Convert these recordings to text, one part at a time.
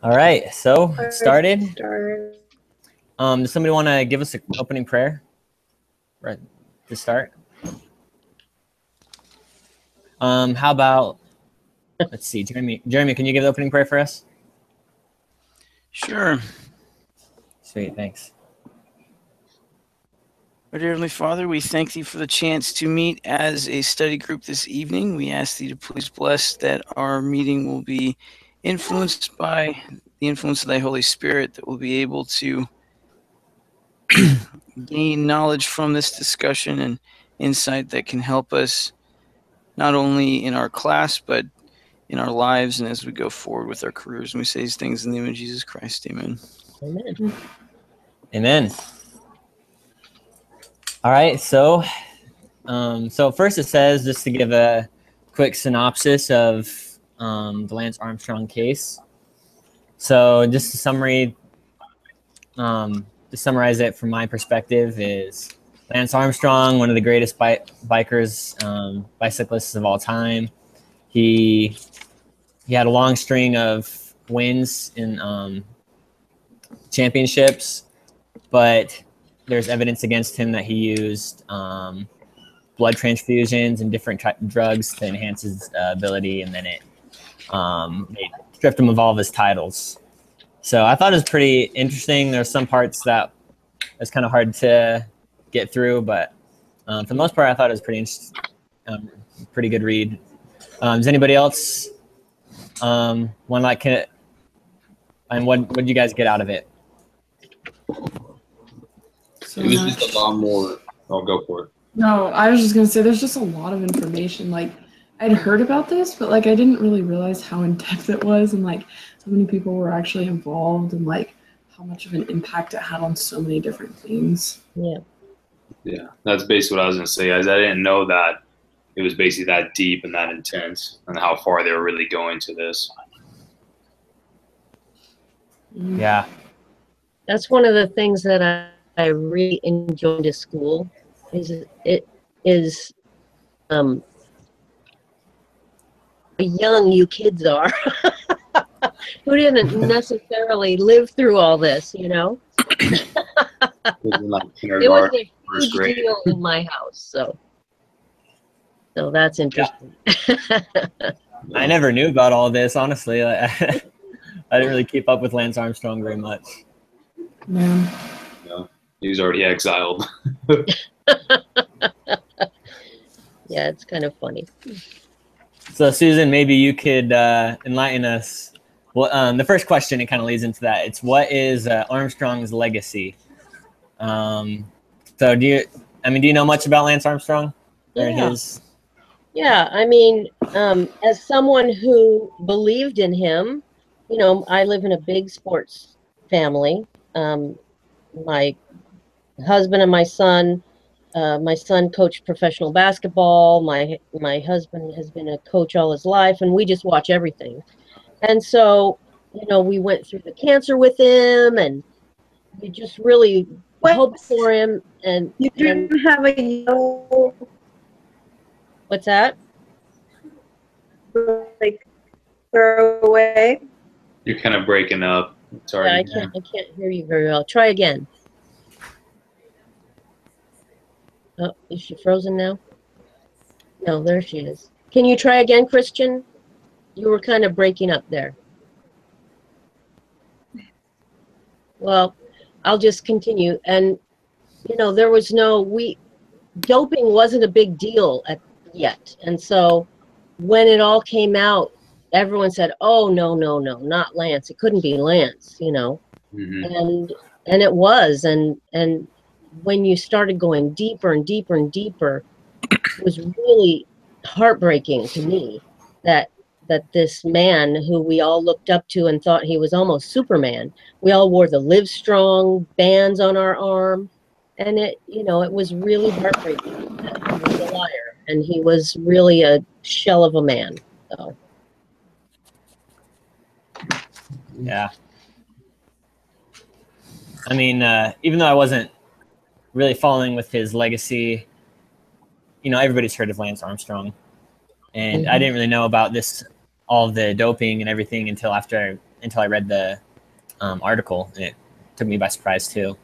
All right, so it started. Start. Does somebody want to give us an opening prayer right to start? How about, let's see, Jeremy, can you give the opening prayer for us? Sure. Sweet, thanks. Our dear Heavenly Father, we thank Thee for the chance to meet as a study group this evening. We ask Thee to please bless that our meeting will be influenced by the influence of Thy Holy Spirit, that we'll be able to gain knowledge from this discussion and insight that can help us not only in our class, but in our lives and as we go forward with our careers. And we say these things in the name of Jesus Christ. Amen. Amen. Amen. All right, so first it says, just to give a quick synopsis of the Lance Armstrong case. So just a summary, to summarize it from my perspective, is Lance Armstrong, one of the greatest bikers, bicyclists of all time. He had a long string of wins in championships, but there's evidence against him that he used blood transfusions and different drugs to enhance his ability, and then it stripped him of all of his titles. So I thought it was pretty interesting. There's some parts that was kind of hard to get through, but for the most part, I thought it was pretty good read. Does anybody else want to and what did you guys get out of it? So it was just a lot more. I'll go for it. No, I was just gonna say there's just a lot of information. Like, I'd heard about this, but like I didn't really realize how in depth it was, and like so many people were actually involved, and like how much of an impact it had on so many different things. Yeah, that's basically what I was gonna say, guys. I didn't know that it was basically that deep and that intense, and how far they were really going to this. Yeah, That's one of the things that I really enjoyed at school. Is how young you kids are who didn't necessarily live through all this, you know. It was a huge deal in my house, so that's interesting. Yeah. I never knew about all this, honestly. I didn't really keep up with Lance Armstrong very much. Yeah. No, he was already exiled. Yeah, it's kind of funny. So, Susan, maybe you could enlighten us. Well, the first question, it kind of leads into that. It's, what is Armstrong's legacy? So, do you know much about Lance Armstrong? Yeah, I mean, as someone who believed in him, you know, I live in a big sports family. My husband and my son coached professional basketball. My husband has been a coach all his life, and we just watch everything. And so, you know, we went through the cancer with him, and we just really hoped for him. And you didn't have a yellow. What's that? Like throw away. You're kind of breaking up. Sorry. Yeah, I can't hear you very well. Try again. Oh, is she frozen now? No, there she is. Can you try again, Christian? You were kind of breaking up there. Well, I'll just continue. And, you know, there was doping wasn't a big deal yet. And so when it all came out, everyone said, oh, no, not Lance. It couldn't be Lance, you know. Mm-hmm. And it was. And when you started going deeper and deeper and deeper, it was really heartbreaking to me that this man who we all looked up to and thought he was almost Superman, we all wore the Live Strong bands on our arm, and it was really heartbreaking that he was a liar, and he was really a shell of a man. So yeah, I mean, even though I wasn't really following with his legacy, you know, everybody's heard of Lance Armstrong, and I didn't really know about all of the doping and everything until after until I read the article, and it took me by surprise too.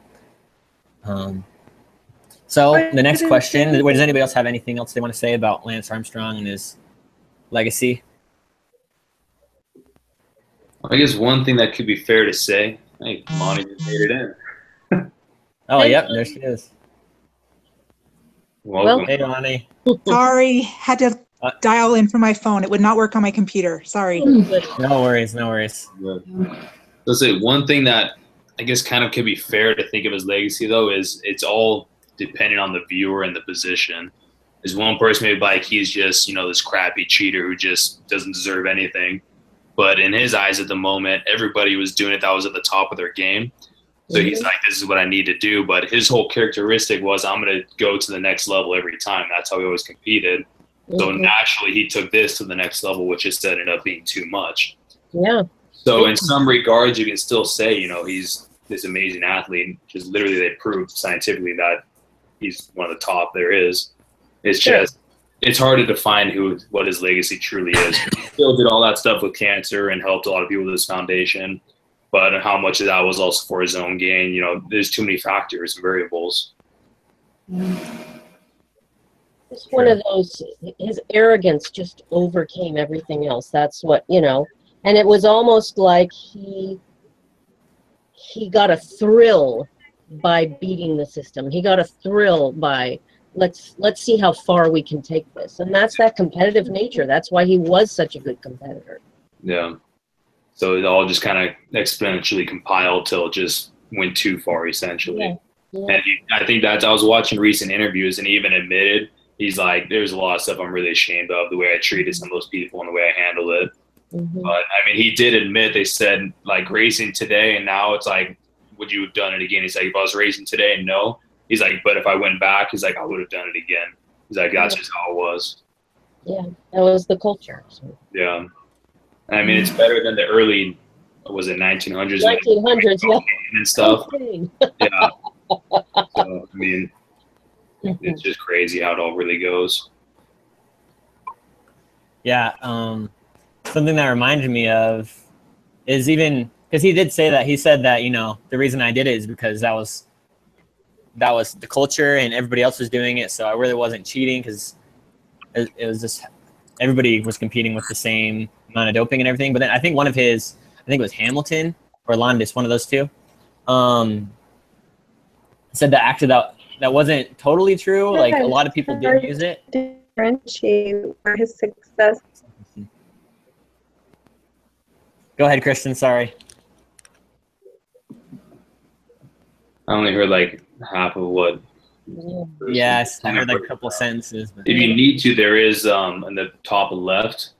So the next question, does anybody else have anything else they want to say about Lance Armstrong and his legacy? I guess one thing that could be fair to say, hey, Monty just made it in. Oh, yep, there she is. Welcome. Hey, Lonnie. Sorry, had to dial in from my phone. It would not work on my computer. Sorry. No worries, no worries. So say one thing that I guess kind of could be fair to think of as legacy though is it's all dependent on the viewer and the position. Is one person may be like he's just, you know, this crappy cheater who just doesn't deserve anything. But in his eyes at the moment, everybody was doing it that was at the top of their game. So he's like, this is what I need to do. But his whole characteristic was, I'm going to go to the next level every time. That's how he always competed. So naturally, he took this to the next level, which just ended up being too much. Yeah. So in some regards, you can still say, you know, he's this amazing athlete. Just literally, they proved scientifically that he's one of the top there is. It's just, it's hard to define what his legacy truly is. He still did all that stuff with cancer and helped a lot of people with his foundation. But how much of that was also for his own gain? You know, there's too many factors and variables. It's one of those, his arrogance just overcame everything else. That's what, you know, and it was almost like he got a thrill by beating the system. He got a thrill by, let's see how far we can take this. And that's that competitive nature. That's why he was such a good competitor. Yeah. So it all just kind of exponentially compiled till it just went too far, essentially. Yeah. And I think I was watching recent interviews, and he even admitted, he's like, there's a lot of stuff I'm really ashamed of, the way I treated some of those people and the way I handled it. But, I mean, he did admit, they said, like, racing today, and now it's like, would you have done it again? He's like, if I was racing today, no. He's like, but if I went back, he's like, I would have done it again. He's like, that's just how it was. Yeah, that was the culture. So. Yeah. I mean, it's better than the early, was it 1900s? 1900s, yeah. And stuff. Okay. Yeah. So, I mean, it's just crazy how it all really goes. Yeah. Something that reminded me of is even, because he did say that, he said that, you know, the reason I did it is because that was the culture and everybody else was doing it. So I really wasn't cheating because it was just, everybody was competing with the same amount of doping and everything. But then I think one of his, I think it was Hamilton or Landis, one of those two, said that actually that wasn't totally true. Like a lot of people did use it. Differentiate where his success. Go ahead, Christian. Sorry. I only heard like half of what. Yes, I heard like a couple sentences. But if you need to, there is in the top left,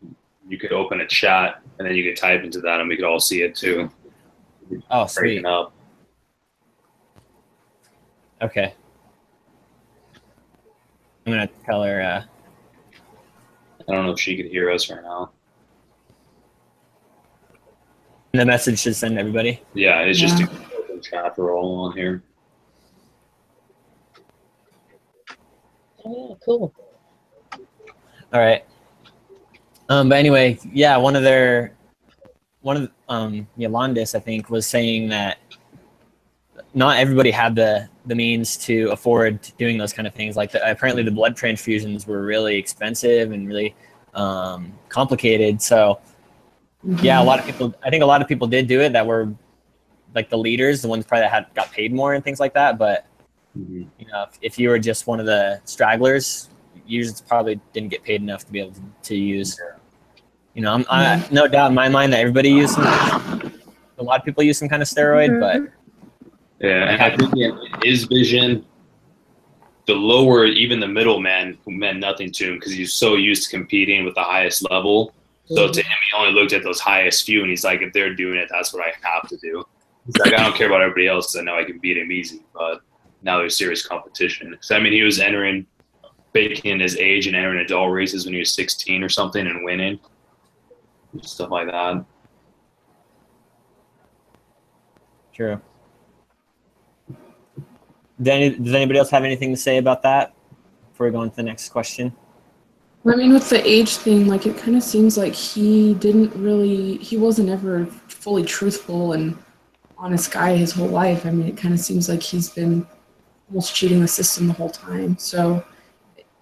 you could open a chat and then you could type into that and we could all see it too. Oh, sweet. Up. Okay. I'm gonna tell her. I don't know if she could hear us right now. The message should send everybody. Yeah, it's just a open chat for all on here. Oh, yeah, cool. All right. But anyway, yeah, one of Landis, I think, was saying that not everybody had the means to afford doing those kind of things. Like apparently the blood transfusions were really expensive and really complicated. So yeah, I think a lot of people did do it that were like the leaders, the ones probably that got paid more and things like that. But you know, if you were just one of the stragglers, you just probably didn't get paid enough to be able to use. You know, I no doubt in my mind that everybody used a lot of people use some kind of steroid, but yeah, and I think in his vision, the lower, even the middleman, meant nothing to him because he's so used to competing with the highest level. So to him, he only looked at those highest few, and he's like, if they're doing it, that's what I have to do. He's like, I don't care about everybody else. I know I can beat him easy, but now there's serious competition. So I mean, he was baking his age and entering adult races when he was 16 or something and winning, stuff like that. True. Does anybody else have anything to say about that before we go on to the next question? I mean, with the age thing, like it kind of seems like he wasn't ever fully truthful and honest guy his whole life. I mean, it kind of seems like he's been almost cheating the system the whole time. So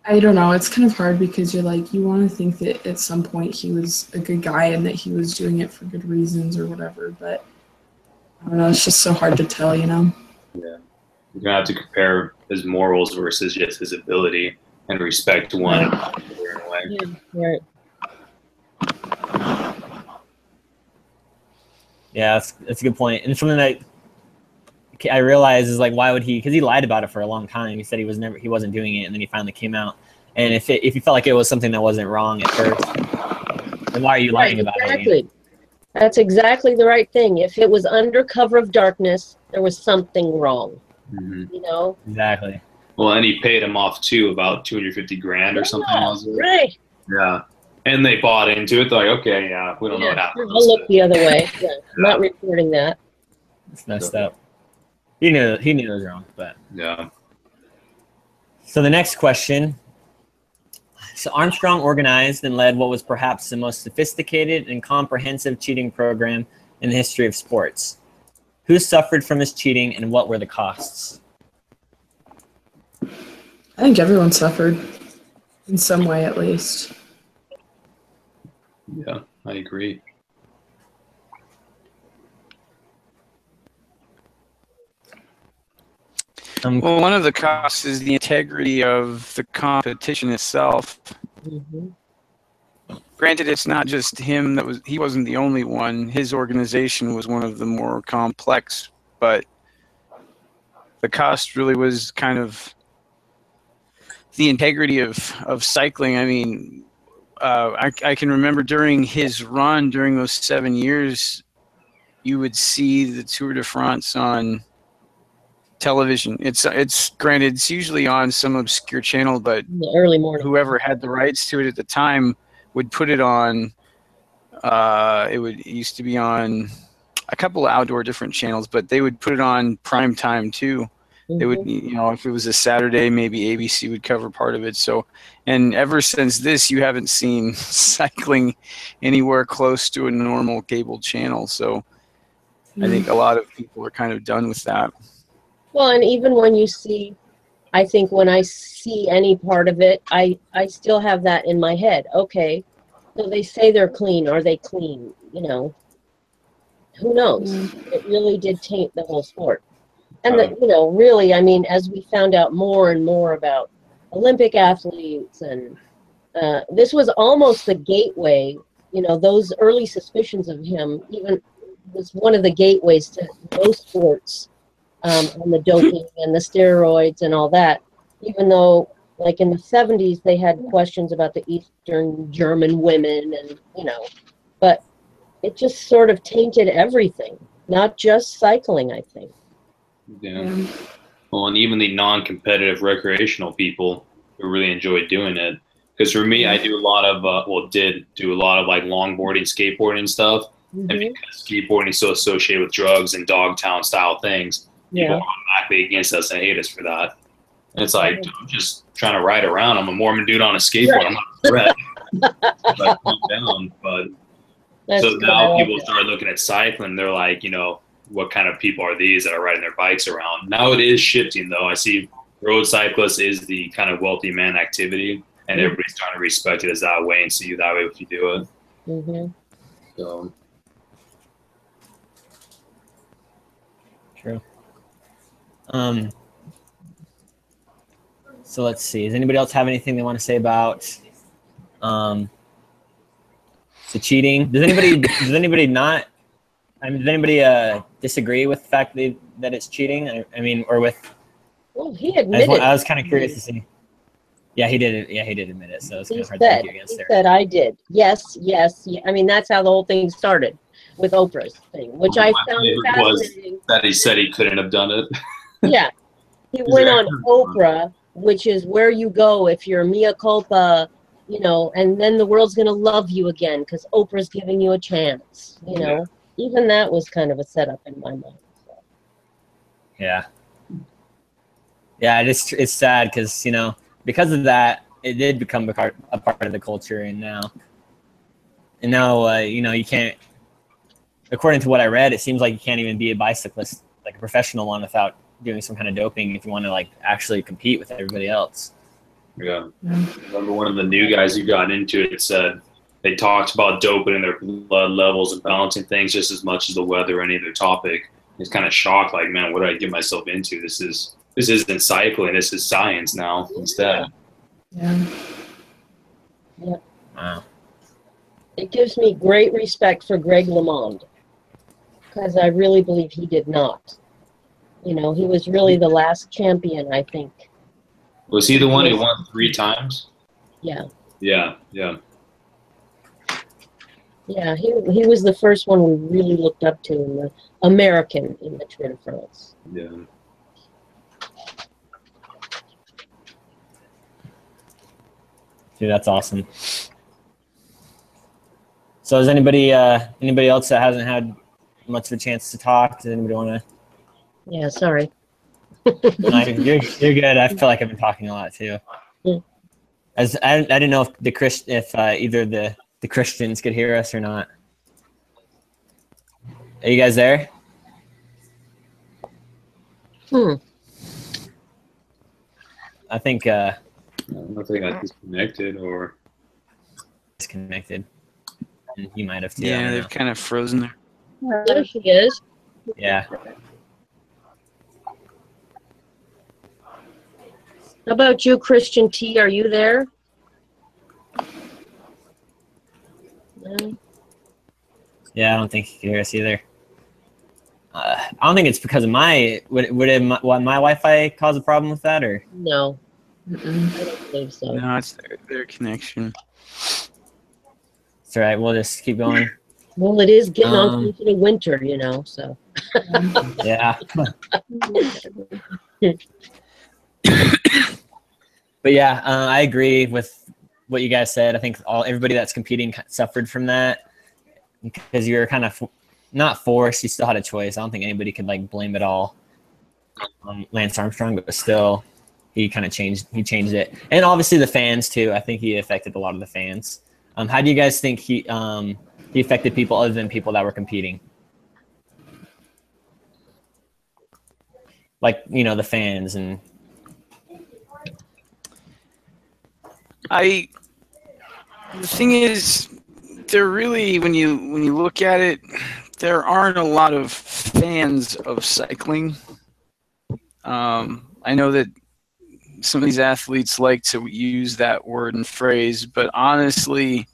I don't know. It's kind of hard because you're like, you want to think that at some point he was a good guy and that he was doing it for good reasons or whatever. But I don't know. It's just so hard to tell, you know? Yeah. You're going to have to compare his morals versus just his ability and respect one another in a way. Yeah, right. Yeah, that's a good point. And something that I realized is like, why would he? Because he lied about it for a long time. He said he wasn't doing it, and then he finally came out. And if you felt like it was something that wasn't wrong at first, then why are you lying about it? Exactly. That's exactly the right thing. If it was under cover of darkness, there was something wrong. Mm-hmm. You know? Exactly. Well, and he paid him off too, about $250,000 or something. Was it? Right. Yeah. And they bought into it. They're like, okay, yeah, we don't know what happened. I'll look the other way. Yeah. I'm not reporting that. It's messed up. He knew it was wrong, but yeah. So the next question. So Armstrong organized and led what was perhaps the most sophisticated and comprehensive cheating program in the history of sports. Who suffered from his cheating, and what were the costs? I think everyone suffered in some way, at least. Yeah, I agree. Well, one of the costs is the integrity of the competition itself. Mm-hmm. Granted, it's not just him he wasn't the only one. His organization was one of the more complex, but the cost really was kind of the integrity of cycling. I mean, I can remember during his run, during those 7 years, you would see the Tour de France on television. It's granted, it's usually on some obscure channel, but In the early morning. whoever had the rights to it at the time would put it on. It used to be on a couple of outdoor different channels, but they would put it on prime time too. They would, you know, if it was a Saturday, maybe ABC would cover part of it. So, and ever since this, you haven't seen cycling anywhere close to a normal cable channel. So I think a lot of people are kind of done with that. Well, and even when you see, I think when I see any part of it, I still have that in my head. Okay, so they say they're clean. Are they clean? You know, who knows? It really did taint the whole sport. And, you know, really, I mean, as we found out more and more about Olympic athletes, and this was almost the gateway, you know, those early suspicions of him even was one of the gateways to most sports, and the doping and the steroids and all that, even though, like, in the 70s, they had questions about the Eastern German women and, you know, but it just sort of tainted everything, not just cycling, I think. Yeah. Well, and even the non-competitive recreational people who really enjoyed doing it. Because for me, I do a lot of, did do a lot of like longboarding, skateboarding and stuff. Mm-hmm. And because skateboarding is so associated with drugs and Dogtown style things, people are automatically against us and hate us for that. And it's like, I'm just trying to ride around. I'm a Mormon dude on a skateboard. I'm not a threat. But calm down. But so now people start looking at cycling. They're like, you know, what kind of people are these that are riding their bikes around? Now it is shifting, though. I see road cyclists is the kind of wealthy man activity, and everybody's trying to respect it as that way and see you that way if you do it. Mm-hmm. So. True. So let's see. Does anybody else have anything they want to say about the cheating? Does anybody not? I mean, does anybody disagree with the fact that it's cheating? I mean, or with? Well, he admitted. I was kind of curious to see. Yeah, he did it. Yeah, he did admit it. So it's kind of hard to argue against there. He said, "I did." Yes. I mean, that's how the whole thing started with Oprah's thing, which I found fascinating. That he said he couldn't have done it. Yeah, he went on Oprah, which is where you go if you're mea culpa, you know, and then the world's gonna love you again because Oprah's giving you a chance. You know, even that was kind of a setup in my mind. So. Yeah. Yeah, it's sad because, you know, because of that, it did become a part of the culture, and now, you know, you can't. according to what I read, it seems like you can't even be a bicyclist, like a professional one, without doing some kind of doping if you want to like actually compete with everybody else. Yeah. I remember one of the new guys who got into it said they talked about doping in their blood levels and balancing things just as much as the weather or any other topic. He's kind of shocked, like, man, what did I get myself into? This isn't cycling, this is science now instead. Yeah. Yeah. Wow. It gives me great respect for Greg LeMond, because I really believe he did not. You know, he was really the last champion, I think. Was he the one who won 3 times? Yeah. Yeah. Yeah, he was the first one we really looked up to in the American in the Tour de France. Yeah. Dude, that's awesome. So is anybody else that hasn't had much of a chance to talk? Does anybody want to? Yeah, sorry. No, you're good. I feel like I've been talking a lot too. Mm. As I didn't know if either the Christians could hear us or not. Are you guys there? I think I don't know if they got disconnected or disconnected. And you might have too. I Yeah, don't they've know. kind of frozen there. There she is. Yeah. How about you, Christian T? Are you there? No? Yeah, I don't think you can hear us either. I don't think it's because of my my Wi-Fi cause a problem with that, or No, Mm-mm. I don't believe so. No, it's their connection. it's all right. We'll just keep going. Well, it is getting on Um, into the winter, you know, so. Yeah. But yeah, I agree with what you guys said. I think everybody that's competing suffered from that because you're kind of not forced. You still had a choice. I don't think anybody could like blame it all on Lance Armstrong, but still, he kind of changed. He changed it, and obviously the fans too. I think he affected a lot of the fans. How do you guys think he affected people other than people that were competing? Like, you know, the fans and The thing is, there really, when you look at it, there aren't a lot of fans of cycling. I know that some of these athletes like to use that word and phrase, but honestly,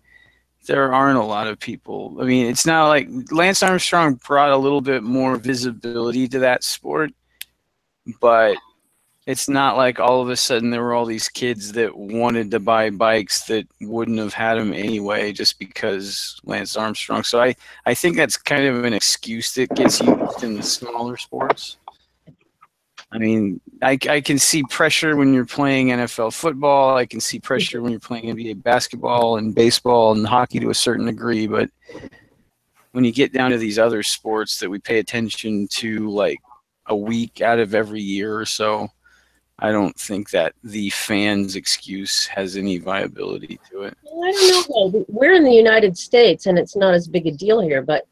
there aren't a lot of people. I mean, it's not like Lance Armstrong brought a little bit more visibility to that sport, but it's not like all of a sudden there were all these kids that wanted to buy bikes that wouldn't have had them anyway just because Lance Armstrong. So I think that's kind of an excuse that gets used in the smaller sports. I mean, I can see pressure when you're playing NFL football. I can see pressure when you're playing NBA basketball and baseball and hockey to a certain degree. But when you get down to these other sports that we pay attention to like a week out of every year or so, I don't think that the fans' excuse has any viability to it. Well, I don't know, though. We're in the United States, and it's not as big a deal here, but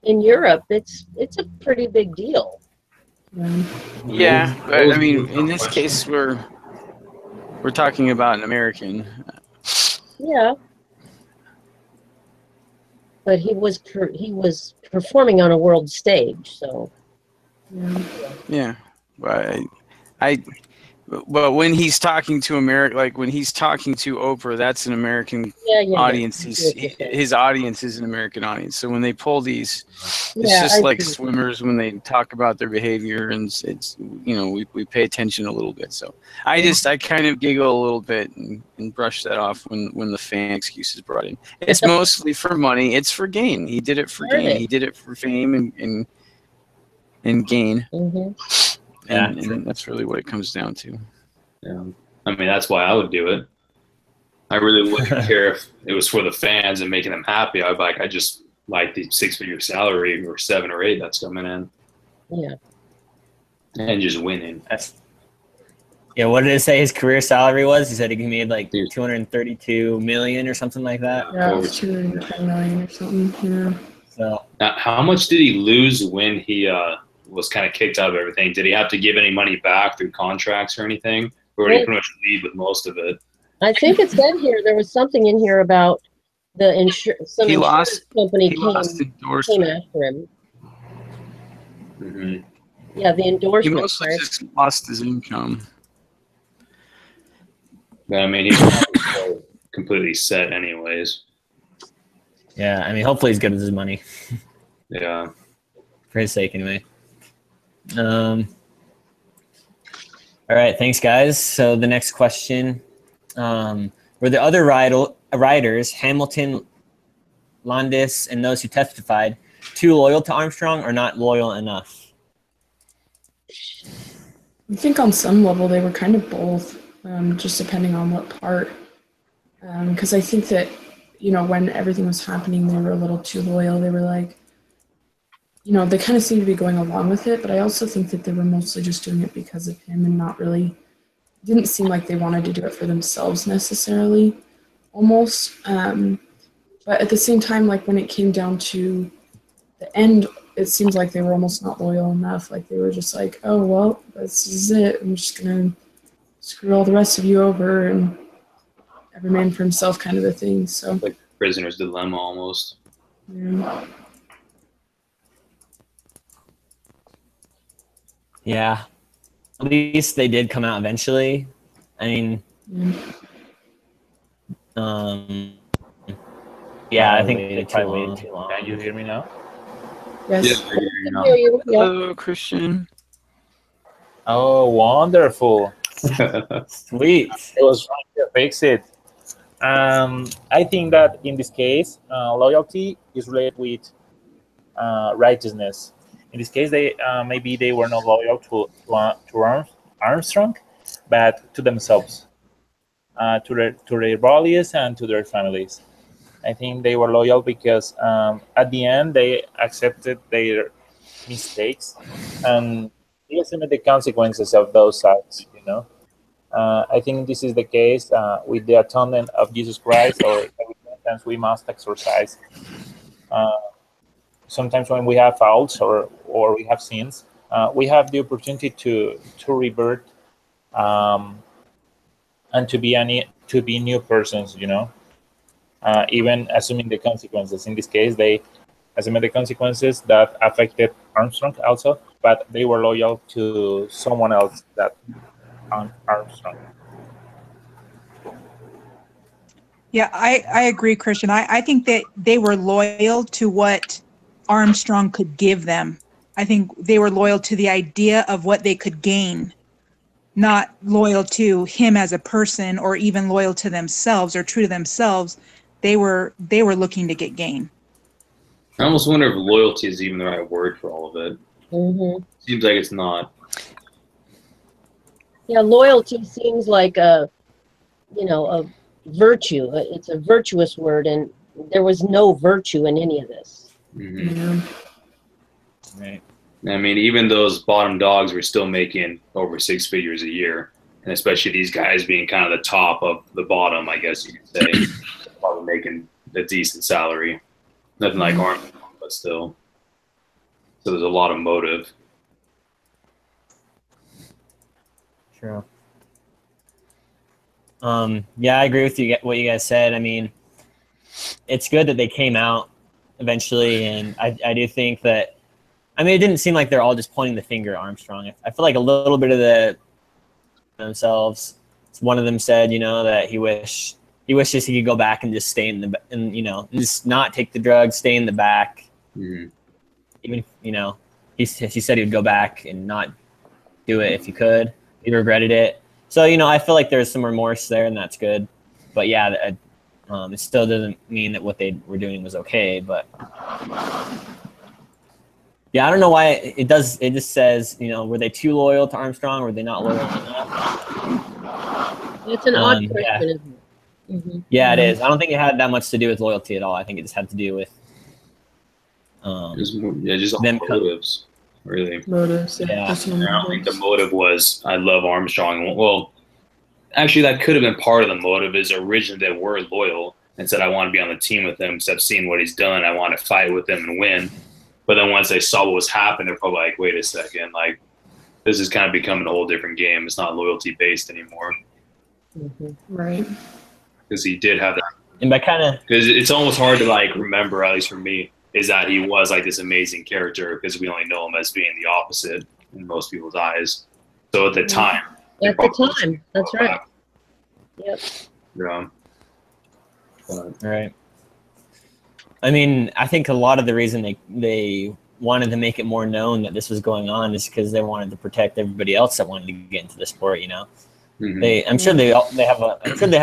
in Europe, it's a pretty big deal. Yeah, but I mean, in this case, we're talking about an American. Yeah. But he was performing on a world stage, so. Yeah, but but when he's talking to America, like when he's talking to Oprah, that's an American audience. His audience is an American audience. So when they pull these, it's just like swimmers when they talk about their behavior, and it's we pay attention a little bit. So I kind of giggle a little bit and brush that off when the fan excuse is brought in. It's mostly for money. It's for gain. He did it for gain. He did it for fame and gain. Mm-hmm. And that's really what it comes down to. Yeah, I mean that's why I would do it. I really wouldn't care if it was for the fans and making them happy. I'd be like, I just like the 6-figure salary or 7 or 8 that's coming in. Yeah, and just winning. What did it say his career salary was? He said he made like $232 million or something like that. Yeah, it was $210 million or something. Yeah. So Now, how much did he lose when he was kind of kicked out of everything? Did he have to give any money back through contracts or anything? Or did he pretty much leave with most of it? I think it said here, there was something in here about the some He insurance lost- company He lost came endorsement. after him. Mm-hmm. Yeah, the He endorsement, mostly right? just lost his income. But I mean, he's probably still completely set, anyways. yeah, I mean, hopefully he's good with his money Yeah. for his sake, anyway. All right, thanks, guys. So the next question: were the other riders, Hamilton, Landis, and those who testified, too loyal to Armstrong or not loyal enough? I think on some level they were kind of both, just depending on what part. Because I think that, you know, when everything was happening, they were a little too loyal. They were like, you know, they kind of seemed to be going along with it, but I also think that they were mostly just doing it because of him and not really, didn't seem like they wanted to do it for themselves necessarily, almost. But at the same time, like when it came down to the end, it seems like they were almost not loyal enough. Like they were just like, oh, well, this is it. I'm just going to screw all the rest of you over and every man for himself kind of a thing. So, Like prisoner's dilemma almost. yeah. Yeah, at least they did come out eventually. I mean, yeah, I think they waited too long. Can you hear me now? Yes. I can hear you. Yeah. Hello, Christian. Oh, wonderful. Sweet. I was trying to fix it. I think that in this case, loyalty is related with righteousness. In this case, they maybe they were not loyal to Armstrong, but to themselves, to their bodies and to their families. I think they were loyal because at the end they accepted their mistakes and they assumed the consequences of those acts. You know, I think this is the case with the atonement of Jesus Christ, or sometimes we must exercise. Sometimes when we have faults or we have sins, we have the opportunity to revert and to be new persons. You know, even assuming the consequences. In this case, they assumed the consequences that affected Armstrong also, but they were loyal to someone else that Armstrong. Yeah, I agree, Christian. I think that they were loyal to what Armstrong could give them. I think they were loyal to the idea of what they could gain, not loyal to him as a person or even loyal to themselves or true to themselves. They were looking to get gain. I almost wonder if loyalty is even the right word for all of it. Mm-hmm. Seems like it's not. Yeah, loyalty seems like a virtue. It's a virtuous word, and there was no virtue in any of this. Mm-hmm. Yeah. Right. I mean, even those bottom dogs were still making over 6 figures a year, and especially these guys being kind of the top of the bottom, I guess you could say, probably making a decent salary. Nothing like Armstrong, but still. So there's a lot of motive. True. Yeah, I agree with you. What you guys said. I mean, it's good that they came out eventually, and I do think that. I mean, it didn't seem like they're all just pointing the finger at Armstrong. I feel like a little bit of the themselves. One of them said, you know, that he wishes he could go back and just stay and just not take the drugs, stay in the back. Mm-hmm. Even he said he would go back and not do it if he could. He regretted it. So I feel like there's some remorse there, and that's good. But yeah, it still doesn't mean that what they were doing was okay. But yeah, I don't know why it does. It just says, were they too loyal to Armstrong? Or were they not loyal enough? It's an odd question, yeah. isn't it? Mm-hmm. Yeah, it is. I don't think it had that much to do with loyalty at all. I think it just had to do with just them motives, really. Motives. Yeah. I don't think the motive was I love Armstrong. Well, actually, that could have been part of the motive. Is originally they were loyal, and said, I want to be on the team with him because I've seen what he's done. I want to fight with him and win. But then once they saw what was happening, they're probably like, wait a second, like this is kind of becoming a whole different game. It's not loyalty based anymore. Right. Because he did have that. And by kind of, because it's almost hard to like remember, at least for me, is that he was like this amazing character because we only know him as being the opposite in most people's eyes. So at the time. At the time, that's right. Yep. Yeah. right. I mean, I think a lot of the reason they wanted to make it more known that this was going on is because they wanted to protect everybody else that wanted to get into the sport. You know, I'm sure they have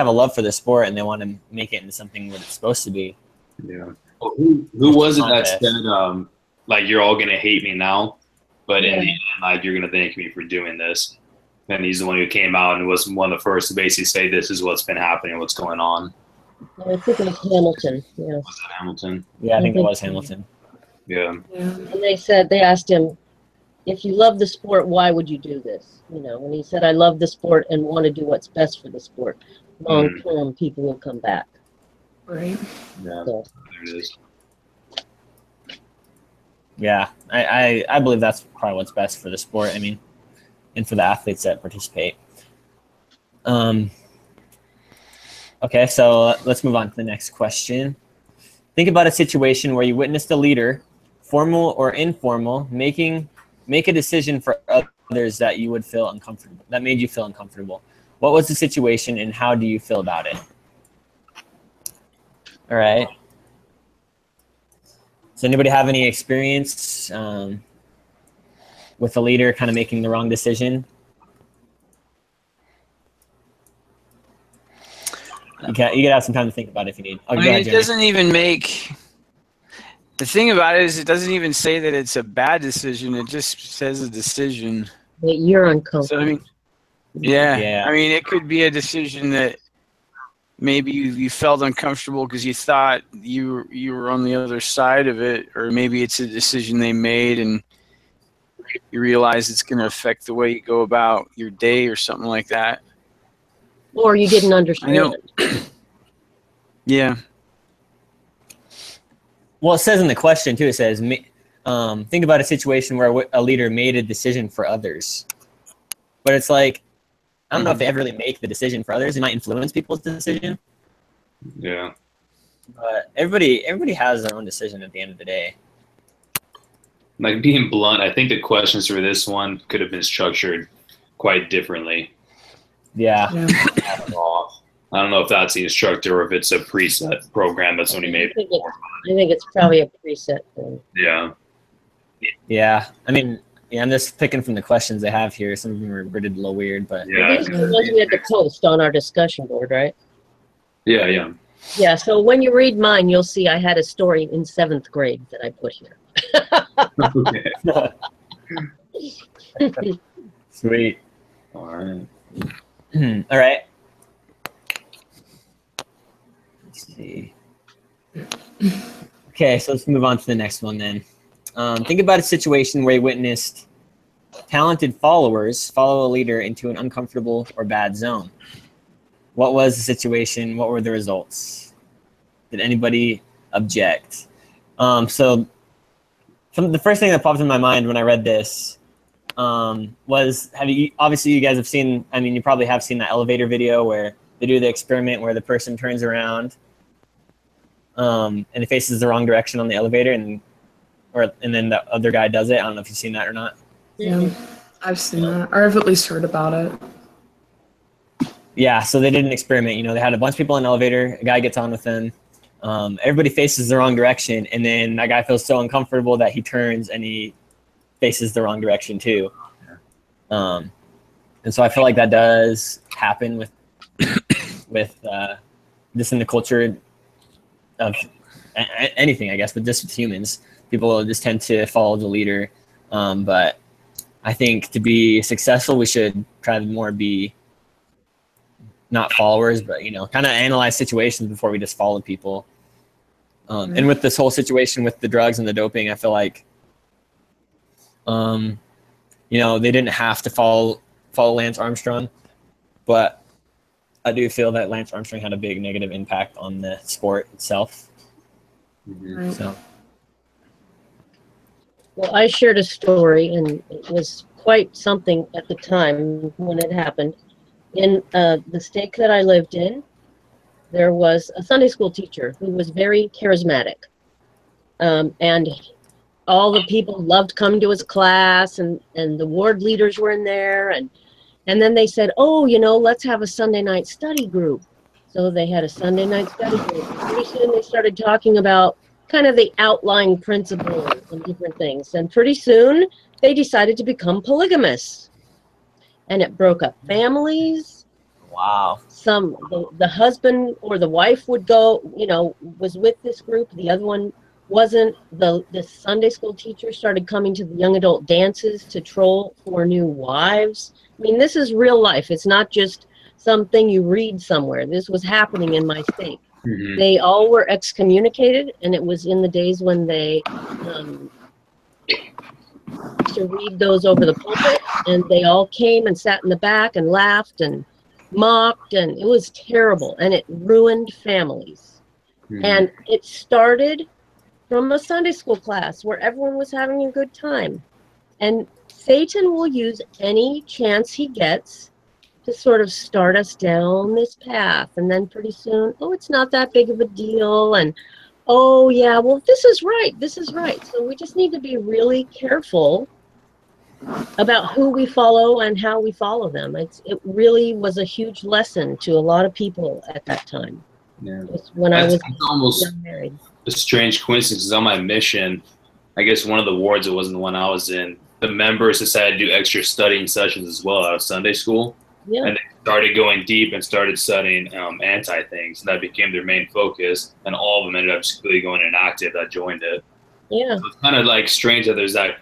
a love for the sport and they want to make it into something that it's supposed to be. Yeah. Well, who was it that said like you're all gonna hate me now, but in the end, like you're gonna thank me for doing this? And he's the one who came out and was one of the first to basically say this is what's been happening, what's going on. I think it was Hamilton. Yeah. Was it Hamilton? Yeah, I think it was Hamilton. Yeah. And they asked him, if you love the sport, why would you do this? You know, and he said, I love the sport and want to do what's best for the sport. Long term, people will come back. Right. Yeah. So. There it is. Yeah, I believe that's probably what's best for the sport. I mean, and for the athletes that participate. Okay, so let's move on to the next question. Think about a situation where you witnessed a leader, formal or informal, make a decision for others that you would feel uncomfortable, that made you feel uncomfortable. What was the situation and how do you feel about it? All right. Does anybody have any experience with a leader kind of making the wrong decision? You can have some time to think about it if you need. I mean, it doesn't even make. The thing about it is, it doesn't even say that it's a bad decision. It just says a decision. That you're uncomfortable. So I mean, yeah. I mean, it could be a decision that maybe you felt uncomfortable because you thought you were on the other side of it, or maybe it's a decision they made and you realize it's going to affect the way you go about your day or something like that. Or you didn't understand. Yeah. Well, it says in the question too. It says, "Think about a situation where a leader made a decision for others." But it's like, I don't know if they ever really make the decision for others. It might influence people's decision. Yeah. But everybody has their own decision at the end of the day. Like being blunt, I think the questions for this one could have been structured quite differently. Yeah. I don't know if that's the instructor or if it's a preset program that's only made. I think it's probably a preset thing. Yeah. Yeah. I mean, I'm just picking from the questions they have here. Some of them are worded a little weird, but Yeah. These are the ones we had to post on our discussion board, right? Yeah. Yeah, so when you read mine, you'll see I had a story in 7th grade that I put here. Okay. Sweet. All right. All right. Let's see. Okay, so let's move on to the next one then. Think about a situation where you witnessed talented followers follow a leader into an uncomfortable or bad zone. What was the situation? What were the results? Did anybody object? So the first thing that popped in my mind when I read this was, obviously you guys have seen, I mean, you probably have seen that elevator video where they do the experiment where the person turns around and it faces the wrong direction on the elevator and then the other guy does it. I don't know if you've seen that or not. Yeah, I've seen that, or I've at least heard about it. Yeah, so they did an experiment. You know, they had a bunch of people in an elevator. A guy gets on with them. Everybody faces the wrong direction, and then that guy feels so uncomfortable that he turns and he faces the wrong direction too. And so I feel like that does happen with just in the culture of anything, I guess, but just with humans. People just tend to follow the leader. But I think to be successful, we should try to more be not followers, but, you know, kind of analyze situations before we just follow people. And with this whole situation with the drugs and the doping, I feel like, you know, they didn't have to follow Lance Armstrong, but I do feel that Lance Armstrong had a big negative impact on the sport itself. Mhm. So Well, I shared a story, and it was quite something at the time when it happened. In the state that I lived in, there was a Sunday school teacher who was very charismatic. And all the people loved coming to his class, and the ward leaders were in there. And then they said, oh, you know, let's have a Sunday night study group. So they had a Sunday night study group. Pretty soon they started talking about kind of the outlying principles and different things. And pretty soon they decided to become polygamists. And it broke up families. wow. The husband or the wife would go, you know, was with this group. The other one wasn't. The Sunday school teacher started coming to the young adult dances to troll for new wives. I mean, this is real life. It's not just something you read somewhere. This was happening in my state. Mhm. They all were excommunicated, and it was in the days when they used to read those over the pulpit, and they all came and sat in the back and laughed and mocked, and it was terrible, and it ruined families. Mhm. And it started from a Sunday school class where everyone was having a good time. And Satan will use any chance he gets to sort of start us down this path. And then pretty soon, oh, it's not that big of a deal. And, oh, yeah, well, this is right. This is right. So we just need to be really careful about who we follow and how we follow them. It really was a huge lesson to a lot of people at that time. Yeah. When I was It's almost young married. a strange coincidence. 'Cause on my mission, I guess one of the wards, it wasn't the one I was in, the members decided to do extra studying sessions as well out of Sunday school. Yeah. And they started going deep and started studying anti things. And that became their main focus. And all of them ended up just really going inactive that joined it. Yeah. So it's kind of like strange that there's that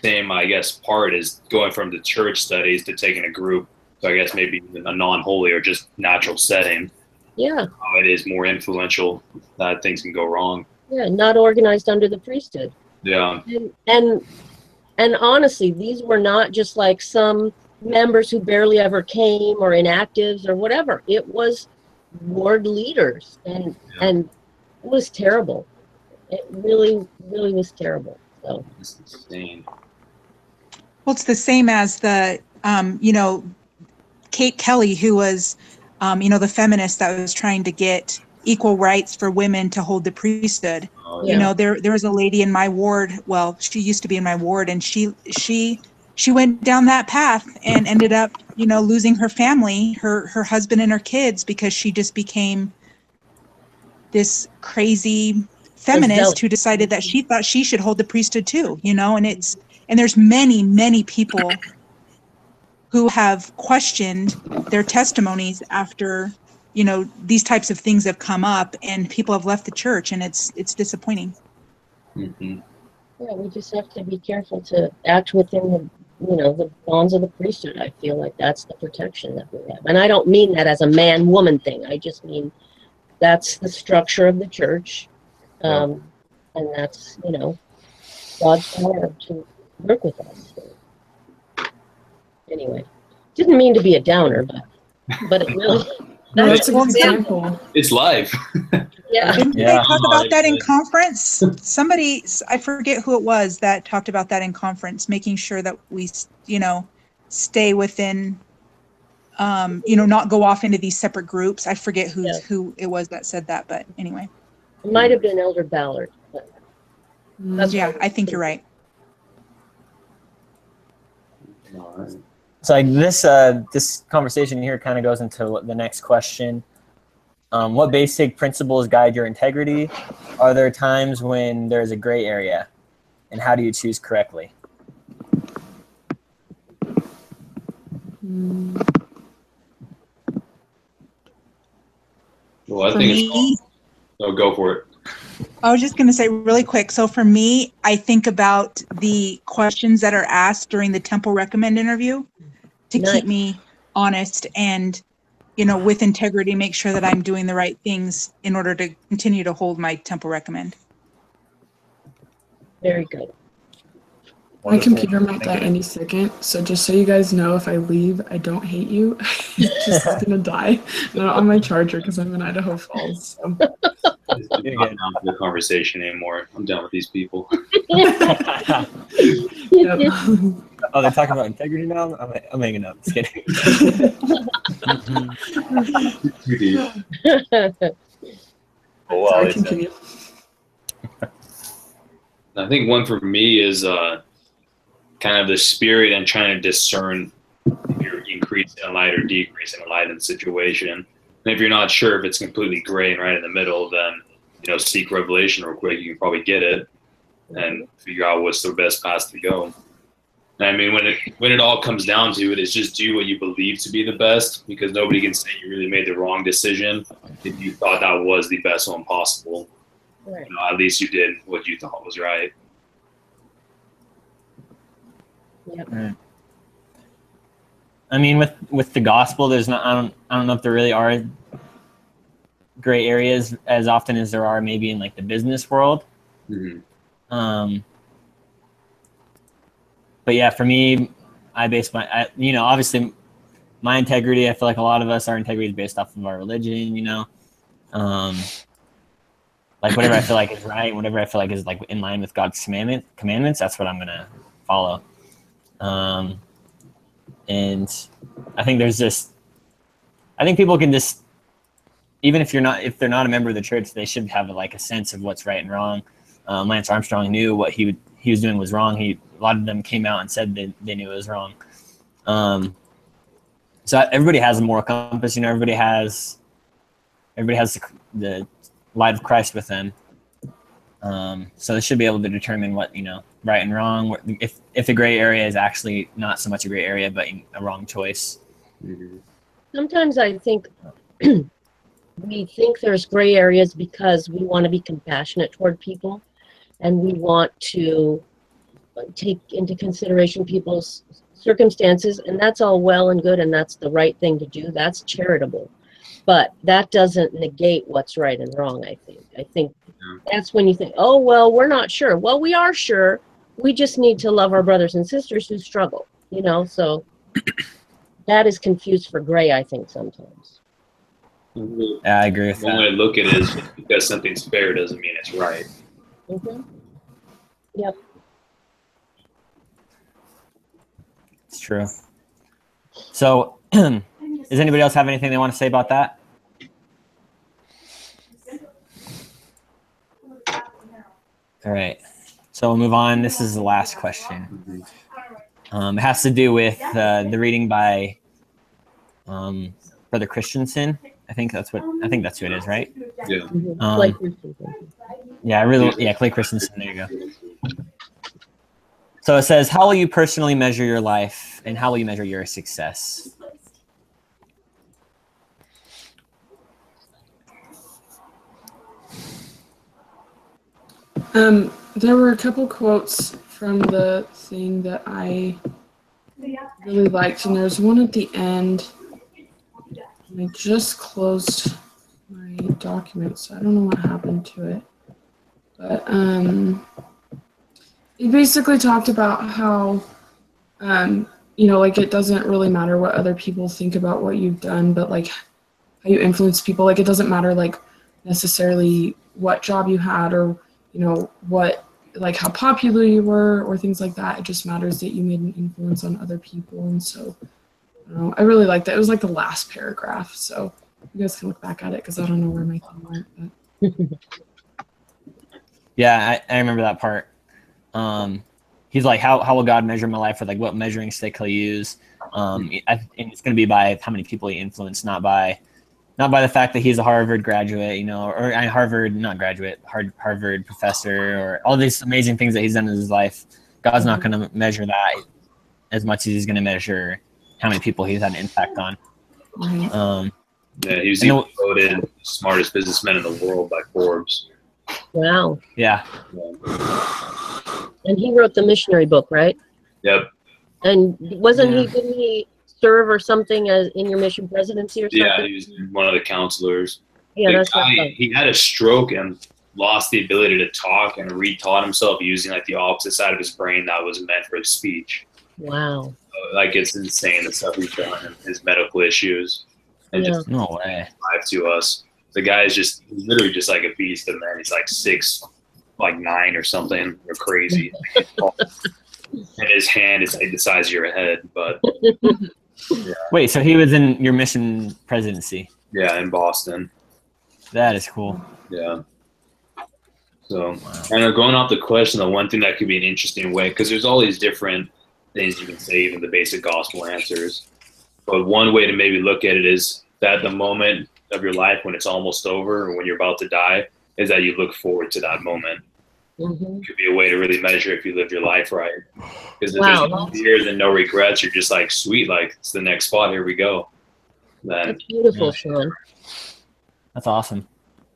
same, I guess, part is going from the church studies to taking a group. So I guess maybe a non-holy or just natural setting. Yeah. How it is more influential that things can go wrong. Yeah. Not organized under the priesthood. Yeah. And honestly, these were not just like some members who barely ever came or inactives or whatever. It was ward leaders, and it was terrible. It really, really was terrible. So It's insane. Well, it's the same as the, you know, Kate Kelly, who was, you know, the feminist that was trying to get equal rights for women to hold the priesthood. Oh, Yeah. You know, there was a lady in my ward. Well, she used to be in my ward, and she went down that path and ended up, you know, losing her family, her husband and her kids, because she just became this crazy feminist who decided that she thought she should hold the priesthood too, you know. And there's many people who have questioned their testimonies after, you know, these types of things have come up, and people have left the church, and it's disappointing. Mm-hmm. yeah, we just have to be careful to act within the, you know, the bonds of the priesthood. I feel like that's the protection that we have. And I don't mean that as a man-woman thing. I just mean that's the structure of the church. And that's, you know, God's power to work with us. Anyway, didn't mean to be a downer, but it really, No, that's a good Well, example. It's live. yeah. Didn't Yeah. they talk about that in conference? Somebody, I forget who it was, that talked about that in conference, making sure that we, you know, stay within, you know, not go off into these separate groups. I forget who it was that said that, but anyway. It might have been Elder Ballard. But that's Yeah, I think you're right. All right. So like this conversation here kind of goes into the next question. What basic principles guide your integrity? Are there times when there's a gray area? And how do you choose correctly? Well, I For think me, oh, go for it. I was just going to say really quick. So for me, I think about the questions that are asked during the Temple Recommend interview to Nice. keep me honest and, you know, with integrity, make sure that I'm doing the right things in order to continue to hold my Temple Recommend. very good. My Wonderful. computer might Thank die you. any second, so just so you guys know, if I leave, I don't hate you. It's just gonna die. Not on my charger because I'm in Idaho Falls. So. I'm not down for the conversation anymore. I'm done with these people. Yep. Oh, they're talking about integrity now? I'm hanging up. Just kidding. Too deep. Oh, wow, Sorry, it's, continue. I think one for me is kind of the spirit and trying to discern if you're increasing a light or decreasing a light in the situation. And if you're not sure if it's completely gray and right in the middle, then seek revelation real quick. You can probably get it and figure out what's the best path to go. And I mean, when it all comes down to it, it's just do what you believe to be the best, because nobody can say you really made the wrong decision if you thought that was the best one possible. Right. At least you did what you thought was right. Yep. Right. I mean, with the gospel, there's not. I don't know if there really are gray areas as often as there are maybe in like the business world. Mm-hmm. But yeah, for me, I base obviously my integrity. I feel like a lot of us, our integrity is based off of our religion. Like whatever I feel like is right, whatever I feel like is like in line with God's commandments, that's what I'm gonna follow. And I think I think people can just, even if they're not a member of the church, they should have like a sense of what's right and wrong. Lance Armstrong knew what he was doing was wrong. A lot of them came out and said they knew it was wrong. So everybody has a moral compass. Everybody has the light of Christ with them. So they should be able to determine what right and wrong. If the gray area is actually not so much a gray area, but a wrong choice. Mm-hmm. Sometimes I think we think there's gray areas because we want to be compassionate toward people, and we want to take into consideration people's circumstances, and that's all well and good, and that's the right thing to do. That's charitable. But that doesn't negate what's right and wrong, I think. I think that's when you think, oh, well, we're not sure. Well, we are sure. We just need to love our brothers and sisters who struggle, so that is confused for gray, I think, sometimes. Yeah, I agree with One way to look at it is just because something's fair doesn't mean it's right. Mm-hmm. Yep. It's true. So, does anybody else have anything they want to say about that? All right. So we'll move on. This is the last question. It has to do with the reading by Brother Christensen. I think that's who it is, right? Yeah. Mm-hmm. Clay Christensen. There you go. So it says, how will you personally measure your life, and how will you measure your success? There were a couple quotes from the thing that I really liked, and there's one at the end. I just closed my document, so I don't know what happened to it. But it basically talked about how, like it doesn't really matter what other people think about what you've done, but like how you influence people. Like it doesn't matter like necessarily what job you had or what, like how popular you were or things like that. It just matters that you made an influence on other people. And so I really liked that. It was like the last paragraph. So you guys can look back at it because I don't know where my thing went. But. Yeah, I remember that part. He's like, how will God measure my life? Or like what measuring stick he'll use? And it's going to be by how many people he influenced, not by the fact that he's a Harvard graduate, or Harvard professor, or all these amazing things that he's done in his life. God's not going to measure that as much as he's going to measure how many people he's had an impact on. Yeah, he was even voted the smartest businessman in the world by Forbes. Wow. Yeah. And he wrote the missionary book, right? Yep. And didn't he serve or something as in your mission presidency or something? Yeah, he was one of the counselors. Yeah, that's right. He had a stroke, and lost the ability to talk and retaught himself using like the opposite side of his brain that was meant for his speech. Wow. Like it's insane the stuff he's done and his medical issues and Yeah. just No way. live to us. The guy is just he's literally just like a beast of man. He's like 6'9" or something. Or crazy. And his hand is like the size of your head, but Wait, so he was in your mission presidency? yeah, in Boston. That is cool. Yeah. So, I know going off the question, the one thing that could be an interesting way, because there's all these different things you can say, even the basic gospel answers. But one way to maybe look at it is that the moment of your life when it's almost over or when you're about to die is that you look forward to that moment. Mhm. Could be a way to really measure if you live your life right. Because if Wow, there's no fears and no regrets, you're just like, sweet, like it's the next spot, here we go. Then That's beautiful, Sean. That's awesome.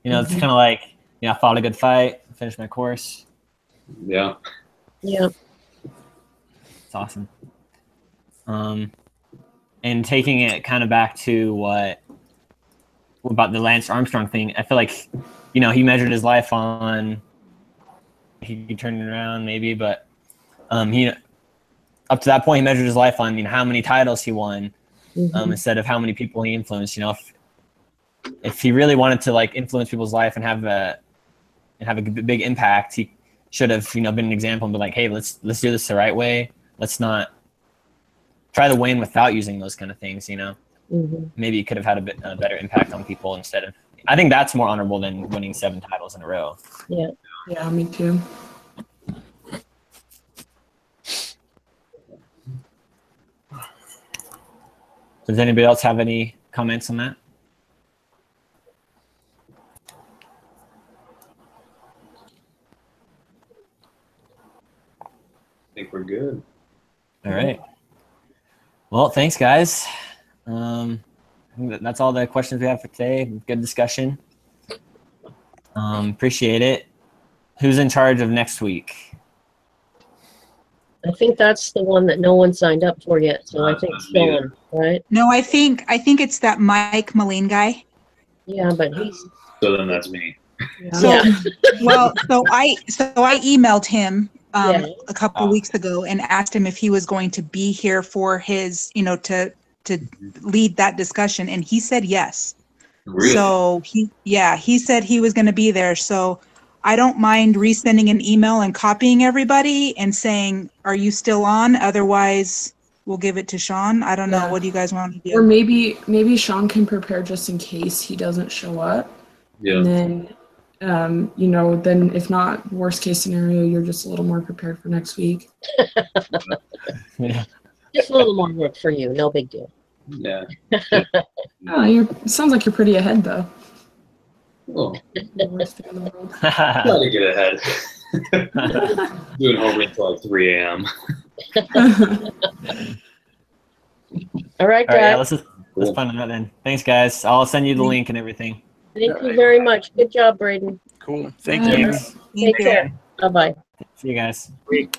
You know, it's kind of like, you know, I fought a good fight, finished my course. yeah. Yeah. It's awesome. And taking it kind of back to what about the Lance Armstrong thing, I feel like, you know, he measured his life on, he turned it around maybe, but he up to that point he measured his life on, you know, how many titles he won, instead of how many people he influenced. You know, if he really wanted to like influence people's life and have a big impact, he should have, you know, been an example and be like, hey, let's do this the right way. Let's not try to win without using those kind of things. You know, maybe he could have had a better impact on people instead of. I think that's more honorable than winning 7 titles in a row. Yeah. Yeah, me too. Does anybody else have any comments on that? I think we're good. All right. Well, thanks, guys. I think that's all the questions we have for today. Good discussion. Appreciate it. Who's in charge of next week? I think that's the one that no one signed up for yet, so I think Sean, right? No, I think it's that Mike Moline guy. Yeah, but he's So then that's me. So, Yeah. well, so I emailed him Yeah. a couple of weeks ago and asked him if he was going to be here for his, you know, to lead that discussion, and he said yes. Really? So he said he was going to be there. So I don't mind resending an email and copying everybody and saying, "Are you still on?" Otherwise, we'll give it to Sean. I don't know. Yeah. What do you guys want to Or do? maybe Sean can prepare just in case he doesn't show up. Yeah. And then, you know, then if not, worst case scenario, you're just a little more prepared for next week. Yeah. just a little more work for you. No big deal. Yeah. Oh, it sounds like you're pretty ahead, though. Oh, The worst thing in the world. try to get ahead. Doing homework until like 3 a.m. All right, All right, yeah, guys. let's find out then. Thanks, guys. I'll send you the link and everything. Thank you very much. Good job, Braden. Cool. Thank you. Thanks. Take care. Bye-bye. See you guys. Great.